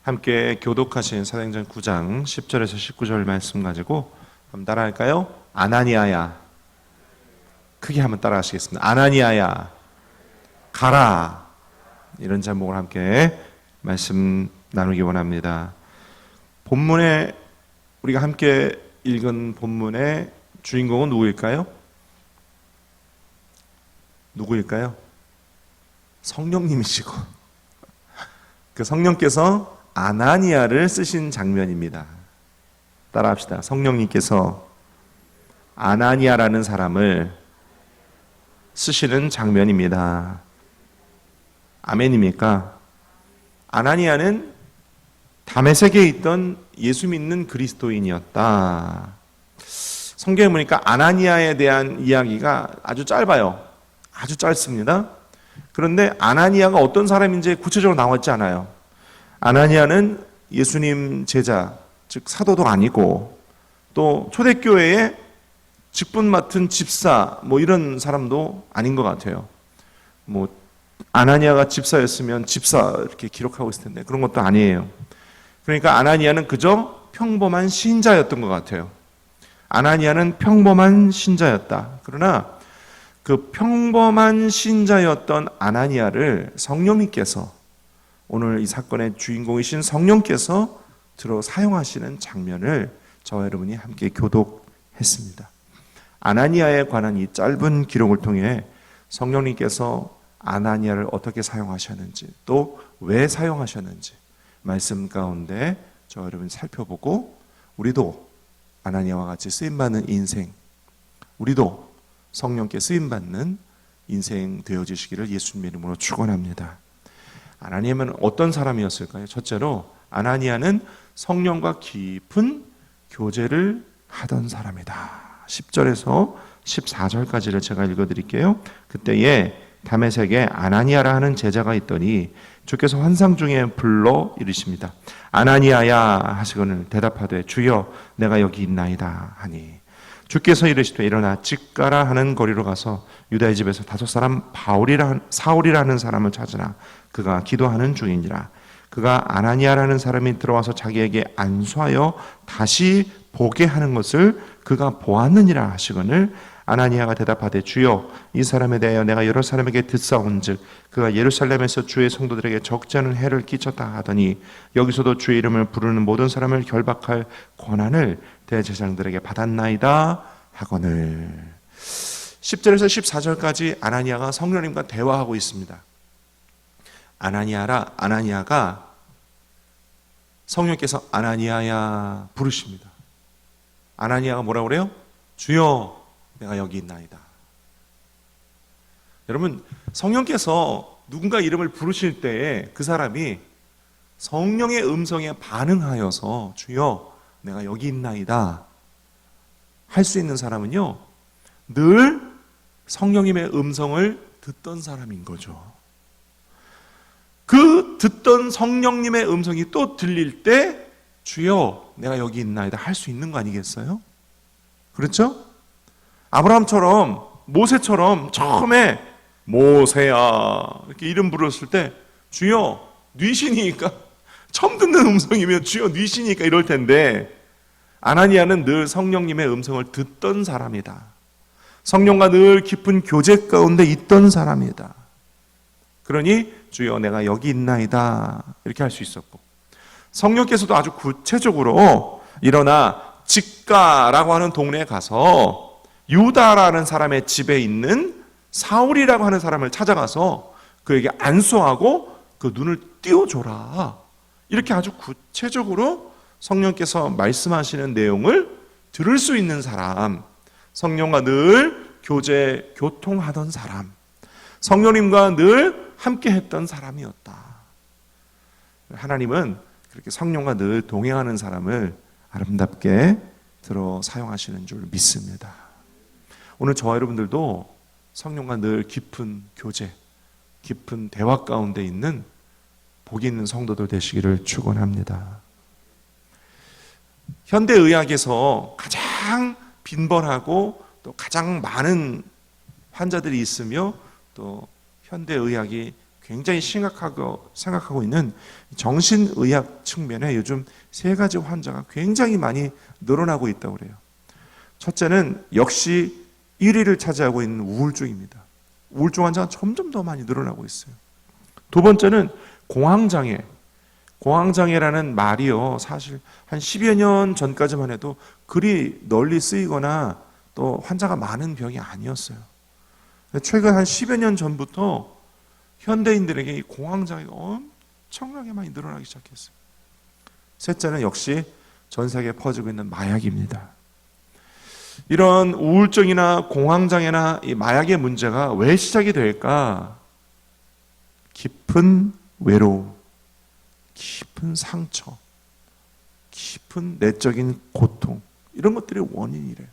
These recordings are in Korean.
함께 교독하신 사도행전 9장 10절에서 19절 말씀 가지고 한번 따라할까요? 아나니아야, 크게 한번 따라하시겠습니다. 아나니아야 가라. 이런 제목을 함께 말씀 나누기 원합니다. 본문에 우리가 함께 읽은 본문의 주인공은 누구일까요? 성령님이시고 그 성령께서 아나니아를 쓰신 장면입니다. 따라합시다. 성령님께서 아나니아라는 사람을 쓰시는 장면입니다. 아멘입니까? 아나니아는 다메섹에 있던 예수 믿는 그리스도인이었다. 성경에 보니까 아나니아에 대한 이야기가 아주 짧아요. 아주 짧습니다. 그런데 아나니아가 어떤 사람인지 구체적으로 나왔지 않아요. 아나니아는 예수님 제자, 즉 사도도 아니고 또 초대교회의 직분 맡은 집사 이런 사람도 아닌 것 같아요. 아나니아가 집사였으면 집사 이렇게 기록하고 있을 텐데 그런 것도 아니에요. 그러니까 아나니아는 그저 평범한 신자였던 것 같아요. 아나니아는 평범한 신자였다. 그러나 그 평범한 신자였던 아나니아를 성령님께서, 오늘 이 사건의 주인공이신 성령께서 들어 사용하시는 장면을 저와 여러분이 함께 교독했습니다. 아나니아에 관한 이 짧은 기록을 통해 성령님께서 아나니아를 어떻게 사용하셨는지, 또 왜 사용하셨는지 말씀 가운데 저와 여러분이 살펴보고, 우리도 아나니아와 같이 쓰임받는 인생, 우리도 성령께 쓰임받는 인생 되어지시기를 예수님의 이름으로 축원합니다. 아나니아는 어떤 사람이었을까요? 첫째로 아나니아는 성령과 깊은 교제를 하던 사람이다. 10절에서 14절까지를 제가 읽어드릴게요. 그때에 다메섹에 아나니아라 하는 제자가 있더니 주께서 환상 중에 불러 이르십니다. 아나니아야 하시거늘 대답하되 주여 내가 여기 있나이다 하니, 주께서 이르시되 일어나 직가라 하는 거리로 가서 유다의 집에서 5 사울이라는 사람을 찾으라. 그가 기도하는 중이니라. 그가 아나니아라는 사람이 들어와서 자기에게 안수하여 다시 보게 하는 것을 그가 보았느니라 하시거늘, 아나니아가 대답하되 주여 이 사람에 대하여 내가 여러 사람에게 듣사온즉 그가 예루살렘에서 주의 성도들에게 적지 않은 해를 끼쳤다 하더니 여기서도 주의 이름을 부르는 모든 사람을 결박할 권한을 대제사장들에게 받았나이다 하거늘. 10절에서 14절까지 아나니아가 성령님과 대화하고 있습니다. 아나니아가 성령께서 아나니아야 부르십니다. 아나니아가 뭐라고 그래요? 주여 내가 여기 있나이다. 여러분, 성령께서 누군가 이름을 부르실 때에 그 사람이 성령의 음성에 반응하여서 주여 내가 여기 있나이다 할 수 있는 사람은요, 늘 성령님의 음성을 듣던 사람인 거죠. 그 듣던 성령님의 음성이 또 들릴 때 주여 내가 여기 있나이다 할 수 있는 거 아니겠어요? 그렇죠? 아브라함처럼, 모세처럼 처음에 모세야 이렇게 이름 부르었을 때 주여 뉘시니까, 처음 듣는 음성이면 주여 뉘시니까 이럴 텐데, 아나니아는 늘 성령님의 음성을 듣던 사람이다. 성령과 늘 깊은 교제 가운데 있던 사람이다. 그러니 주여 내가 여기 있나이다 이렇게 할 수 있었고, 성령께서도 아주 구체적으로 일어나 직가라고 하는 동네에 가서 유다라는 사람의 집에 있는 사울이라고 하는 사람을 찾아가서 그에게 안수하고 그 눈을 띄워줘라, 이렇게 아주 구체적으로 성령께서 말씀하시는 내용을 들을 수 있는 사람, 성령과 늘 교통하던 사람, 성령님과 늘 함께 했던 사람이었다. 하나님은 그렇게 성령과 늘 동행하는 사람을 아름답게 들어 사용하시는 줄 믿습니다. 오늘 저와 여러분들도 성령과 늘 깊은 교제, 깊은 대화 가운데 있는 복이 있는 성도들 되시기를 축원합니다. 현대의학에서 가장 빈번하고 또 가장 많은 환자들이 있으며 또 현대의학이 굉장히 심각하고 생각하고 있는 정신의학 측면에 요즘 3가지 환자가 굉장히 많이 늘어나고 있다고 그래요. 첫째는 역시 1위를 차지하고 있는 우울증입니다. 우울증 환자가 점점 더 많이 늘어나고 있어요. 두 번째는 공황장애. 공황장애라는 말이요, 사실 한 10여 년 전까지만 해도 그리 널리 쓰이거나 또 환자가 많은 병이 아니었어요. 최근 한 10여 년 전부터 현대인들에게 이 공황장애가 엄청나게 많이 늘어나기 시작했어요. 셋째는 역시 전 세계에 퍼지고 있는 마약입니다. 이런 우울증이나 공황장애나 이 마약의 문제가 왜 시작이 될까? 깊은 외로움, 깊은 상처, 깊은 내적인 고통, 이런 것들이 원인이래요.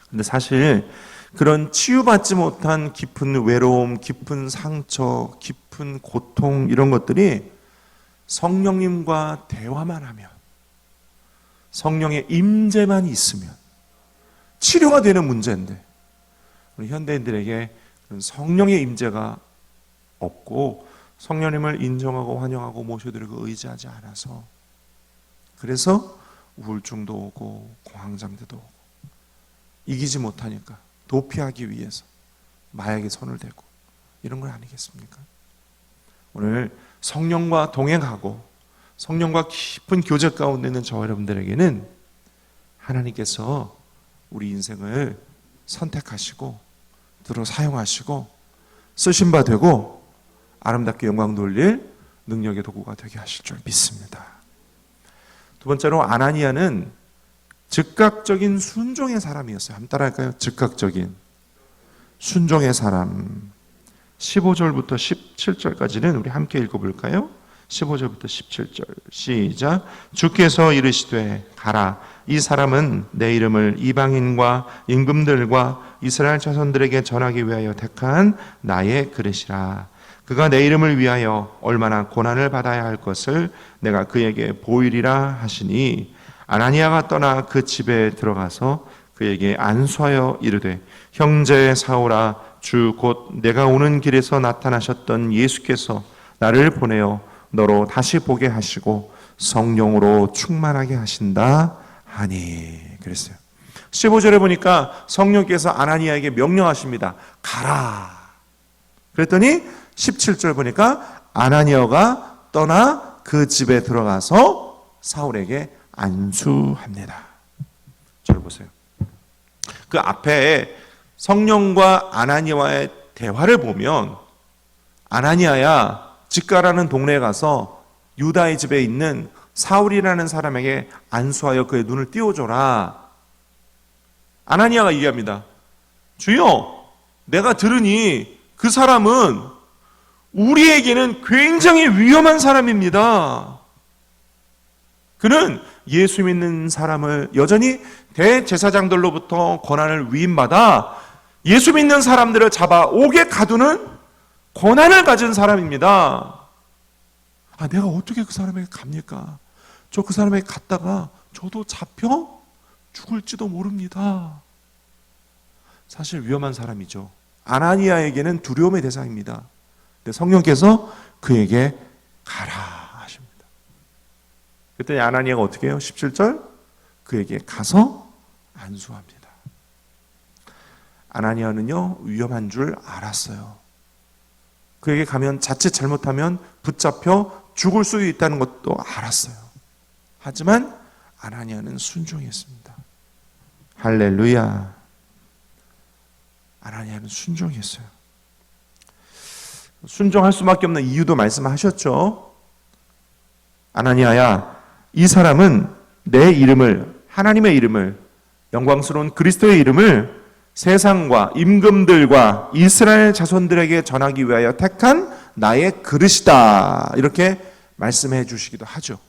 근데 사실 그런 치유받지 못한 깊은 외로움, 깊은 상처, 깊은 고통, 이런 것들이 성령님과 대화만 하면, 성령의 임재만 있으면 치료가 되는 문제인데, 우리 현대인들에게 그런 성령의 임재가 없고 성령님을 인정하고 환영하고 모셔드리고 의지하지 않아서, 그래서 우울증도 오고 공황장애도 오고, 이기지 못하니까 도피하기 위해서 마약에 손을 대고 이런 걸 아니겠습니까? 오늘 성령과 동행하고 성령과 깊은 교제 가운데 있는 저와 여러분들에게는 하나님께서 우리 인생을 선택하시고 들어 사용하시고 쓰신 바 되고 아름답게 영광 돌릴 능력의 도구가 되게 하실 줄 믿습니다. 두 번째로 아나니아는 즉각적인 순종의 사람이었어요. 한번 따라할까요? 즉각적인 순종의 사람. 15절부터 17절까지는 우리 함께 읽어볼까요? 15절부터 17절 시작. 주께서 이르시되 가라. 이 사람은 내 이름을 이방인과 임금들과 이스라엘 자손들에게 전하기 위하여 택한 나의 그릇이라. 그가 내 이름을 위하여 얼마나 고난을 받아야 할 것을 내가 그에게 보이리라 하시니, 아나니아가 떠나 그 집에 들어가서 그에게 안수하여 이르되, 형제 사울아, 주 곧 내가 오는 길에서 나타나셨던 예수께서 나를 보내어 너로 다시 보게 하시고 성령으로 충만하게 하신다 하니. 그랬어요. 15절에 보니까 성령께서 아나니아에게 명령하십니다. 가라. 그랬더니 17절 보니까 아나니아가 떠나 그 집에 들어가서 사울에게 안수합니다. 저를 보세요. 그 앞에 성령과 아나니아와의 대화를 보면, 아나니아야, 집가라는 동네에 가서 유다의 집에 있는 사울이라는 사람에게 안수하여 그의 눈을 띄워줘라. 아나니아가 얘기합니다. 주여, 내가 들으니 그 사람은 우리에게는 굉장히 위험한 사람입니다. 그는 예수 믿는 사람을 여전히 대제사장들로부터 권한을 위임받아 예수 믿는 사람들을 잡아 옥에 가두는 권한을 가진 사람입니다. 내가 어떻게 그 사람에게 갑니까? 저 그 사람에게 갔다가 저도 잡혀 죽을지도 모릅니다. 사실 위험한 사람이죠. 아나니아에게는 두려움의 대상입니다. 근데 성령께서 그에게 가라 하십니다. 그랬더니 아나니아가 어떻게 해요? 17절, 그에게 가서 안수합니다. 아나니아는요, 위험한 줄 알았어요. 그에게 가면 자칫 잘못하면 붙잡혀 죽을 수 있다는 것도 알았어요. 하지만 아나니아는 순종했습니다. 할렐루야. 아나니아는 순종했어요. 순종할 수밖에 없는 이유도 말씀하셨죠. 아나니아야, 이 사람은 내 이름을, 하나님의 이름을, 영광스러운 그리스도의 이름을 세상과 임금들과 이스라엘 자손들에게 전하기 위하여 택한 나의 그릇이다. 이렇게 말씀해 주시기도 하죠.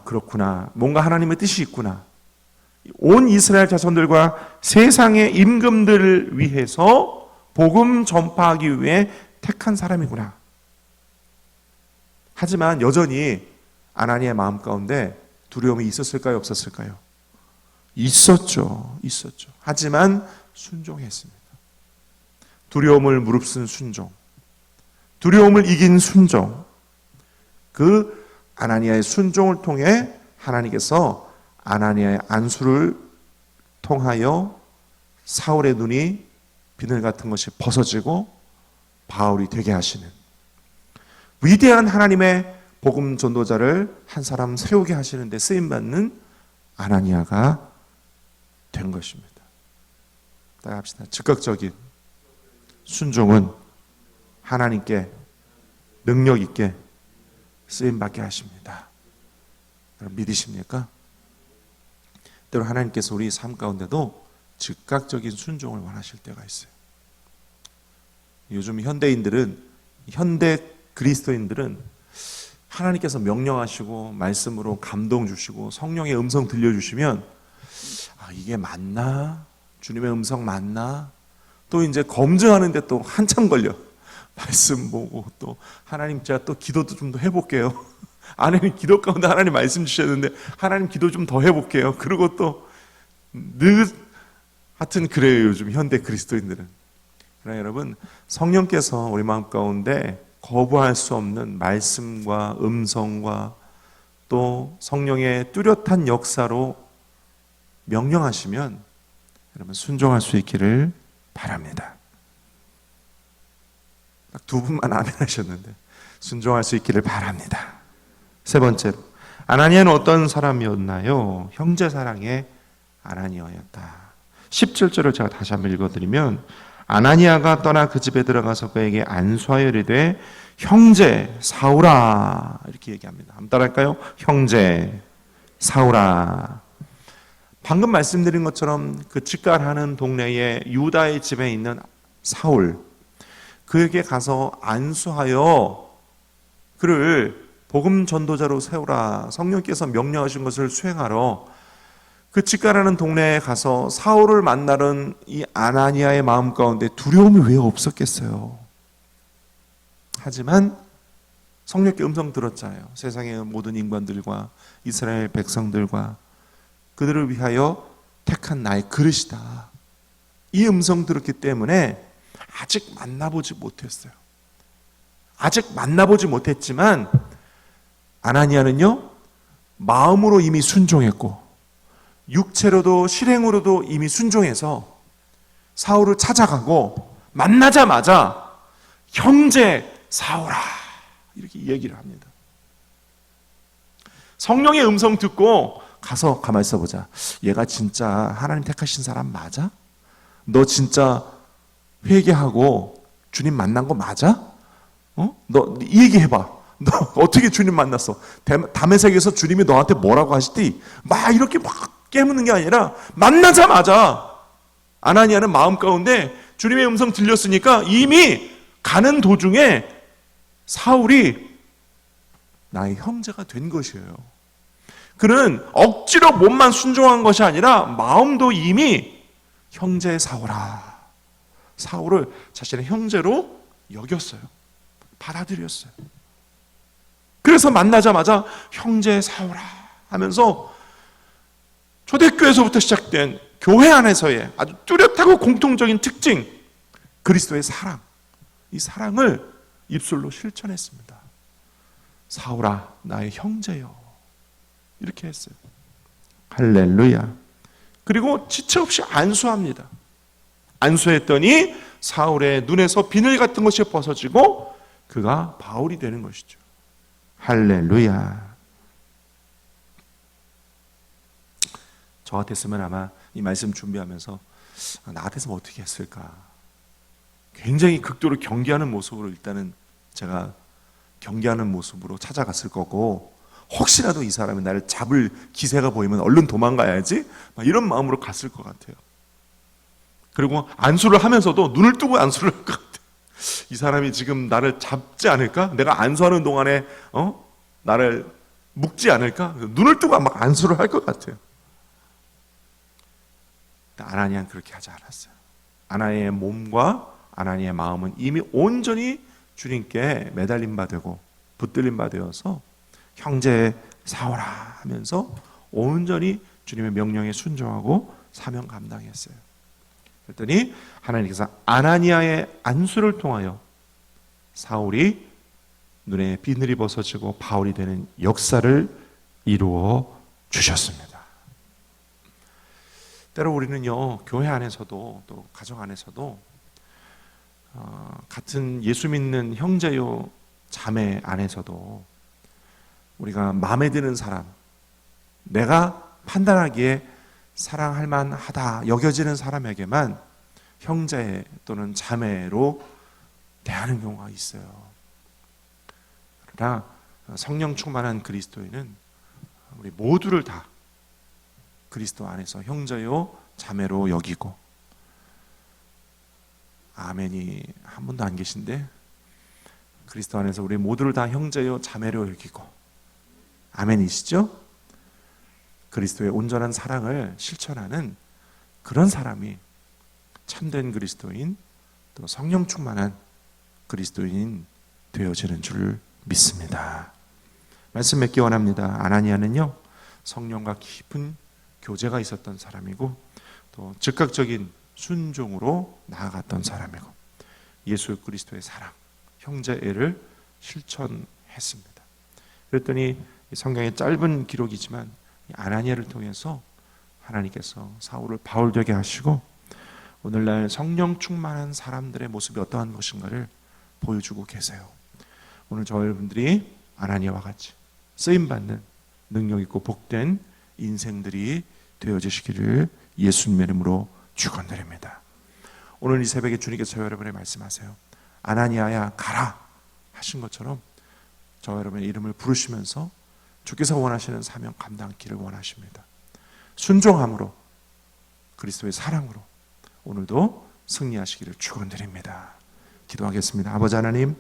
그렇구나. 뭔가 하나님의 뜻이 있구나. 온 이스라엘 자손들과 세상의 임금들을 위해서 복음 전파하기 위해 택한 사람이구나. 하지만 여전히 아나니아의 마음 가운데 두려움이 있었을까요? 없었을까요? 있었죠. 하지만 순종했습니다. 두려움을 무릅쓴 순종. 두려움을 이긴 순종, 그 아나니아의 순종을 통해 하나님께서 아나니아의 안수를 통하여 사울의 눈이 비늘 같은 것이 벗어지고 바울이 되게 하시는 위대한 하나님의 복음 전도자를 한 사람 세우게 하시는데 쓰임받는 아나니아가 된 것입니다. 따라 합시다. 즉각적인 순종은 하나님께 능력 있게 쓰임받게 하십니다. 여러분 믿으십니까? 때로 하나님께서 우리 삶 가운데도 즉각적인 순종을 원하실 때가 있어요. 요즘 현대 그리스도인들은 하나님께서 명령하시고 말씀으로 감동 주시고 성령의 음성 들려주시면 이게 맞나? 주님의 음성 맞나? 또 이제 검증하는데 또 한참 걸려. 말씀 보고 또 하나님 제가 또 기도도 좀 더 해볼게요. 아내는 기도 가운데 하나님 말씀 주셨는데 하나님 기도 좀 더 해볼게요. 그리고 또 하여튼 그래요. 요즘 현대 그리스도인들은. 그러나 여러분 성령께서 우리 마음 가운데 거부할 수 없는 말씀과 음성과 또 성령의 뚜렷한 역사로 명령하시면 여러분 순종할 수 있기를 바랍니다. 딱 두 분만 아멘 하셨는데 순종할 수 있기를 바랍니다. 세 번째로 아나니아는 어떤 사람이었나요? 형제 사랑의 아나니아였다. 17절을 제가 다시 한번 읽어드리면 아나니아가 떠나 그 집에 들어가서 그에게 안수하여 이르되 형제 사울아 이렇게 얘기합니다. 한번 따라할까요? 형제 사울아. 방금 말씀드린 것처럼 그 직갈하는 동네에 유다의 집에 있는 사울, 그에게 가서 안수하여 그를 복음 전도자로 세우라. 성령께서 명령하신 것을 수행하러 그 직갈하는 동네에 가서 사울을 만나는 이 아나니아의 마음 가운데 두려움이 왜 없었겠어요? 하지만 성령께 음성 들었잖아요. 세상의 모든 인간들과 이스라엘 백성들과 그들을 위하여 택한 나의 그릇이다. 이 음성 들었기 때문에 아직 만나보지 못했어요. 아직 만나보지 못했지만 아나니아는요 마음으로 이미 순종했고 육체로도 실행으로도 이미 순종해서 사울을 찾아가고 만나자마자 형제 사울아 이렇게 얘기를 합니다. 성령의 음성 듣고 가서 가만히 있어보자. 얘가 진짜 하나님 택하신 사람 맞아? 너 진짜 회개하고 주님 만난 거 맞아? 너 이 얘기해봐. 너 어떻게 주님 만났어? 다메섹에서 주님이 너한테 뭐라고 하시디? 막 이렇게 막 깨무는 게 아니라 만나자마자 아나니아는 마음 가운데 주님의 음성 들렸으니까 이미 가는 도중에 사울이 나의 형제가 된 것이에요. 그는 억지로 몸만 순종한 것이 아니라 마음도 이미 형제 사울아. 사울을 자신의 형제로 여겼어요. 받아들였어요. 그래서 만나자마자 형제 사울아 하면서 초대교회에서부터 시작된 교회 안에서의 아주 뚜렷하고 공통적인 특징, 그리스도의 사랑. 이 사랑을 입술로 실천했습니다. 사울아 나의 형제여 이렇게 했어요. 할렐루야. 그리고 지체 없이 안수합니다. 안수했더니 사울의 눈에서 비늘 같은 것이 벗어지고 그가 바울이 되는 것이죠. 할렐루야. 저 같았으면 아마 이 말씀 준비하면서 나 같았으면 어떻게 했을까? 굉장히 극도로 경계하는 모습으로 일단은 제가 경계하는 모습으로 찾아갔을 거고 혹시라도 이 사람이 나를 잡을 기세가 보이면 얼른 도망가야지 막 이런 마음으로 갔을 것 같아요. 그리고 안수를 하면서도 눈을 뜨고 안수를 할 것 같아요. 이 사람이 지금 나를 잡지 않을까? 내가 안수하는 동안에 나를 묶지 않을까? 눈을 뜨고 막 안수를 할 것 같아요. 아나니아는 그렇게 하지 않았어요. 아나니아의 몸과 아나니아의 마음은 이미 온전히 주님께 매달린 바 되고 붙들린 바 되어서 형제 사오라 하면서 온전히 주님의 명령에 순종하고 사명 감당했어요. 그랬더니 하나님께서 아나니아의 안수를 통하여 사울이 눈에 비늘이 벗어지고 바울이 되는 역사를 이루어 주셨습니다. 때로 우리는요, 교회 안에서도 또 가정 안에서도 같은 예수 믿는 형제요 자매 안에서도 우리가 마음에 드는 사람, 내가 판단하기에 사랑할 만하다 여겨지는 사람에게만 형제 또는 자매로 대하는 경우가 있어요. 그러나 성령 충만한 그리스도인은 우리 모두를 다 그리스도 안에서 형제요 자매로 여기고, 아멘이 한 분도 안 계신데, 그리스도 안에서 우리 모두를 다 형제요 자매로 여기고, 아멘이시죠? 그리스도의 온전한 사랑을 실천하는 그런 사람이 참된 그리스도인, 또 성령 충만한 그리스도인 되어지는 줄 믿습니다. 말씀 맺기 원합니다. 아나니아는요, 성령과 깊은 교제가 있었던 사람이고, 또 즉각적인 순종으로 나아갔던 사람이고, 예수 그리스도의 사랑, 형제애를 실천했습니다. 그랬더니 성경의 짧은 기록이지만 아나니아를 통해서 하나님께서 사울을 바울 되게 하시고, 오늘날 성령 충만한 사람들의 모습이 어떠한 것인가를 보여주고 계세요. 오늘 저 여러분들이 아나니아와 같이 쓰임받는 능력 있고 복된 인생들이 되어지시기를 예수님의 이름으로 축원드립니다. 오늘 이 새벽에 주님께서 저 여러분에 말씀하세요. 아나니아야 가라 하신 것처럼 저 여러분의 이름을 부르시면서 주께서 원하시는 사명 감당하기를 원하십니다. 순종함으로, 그리스도의 사랑으로 오늘도 승리하시기를 축원드립니다. 기도하겠습니다. 아버지 하나님,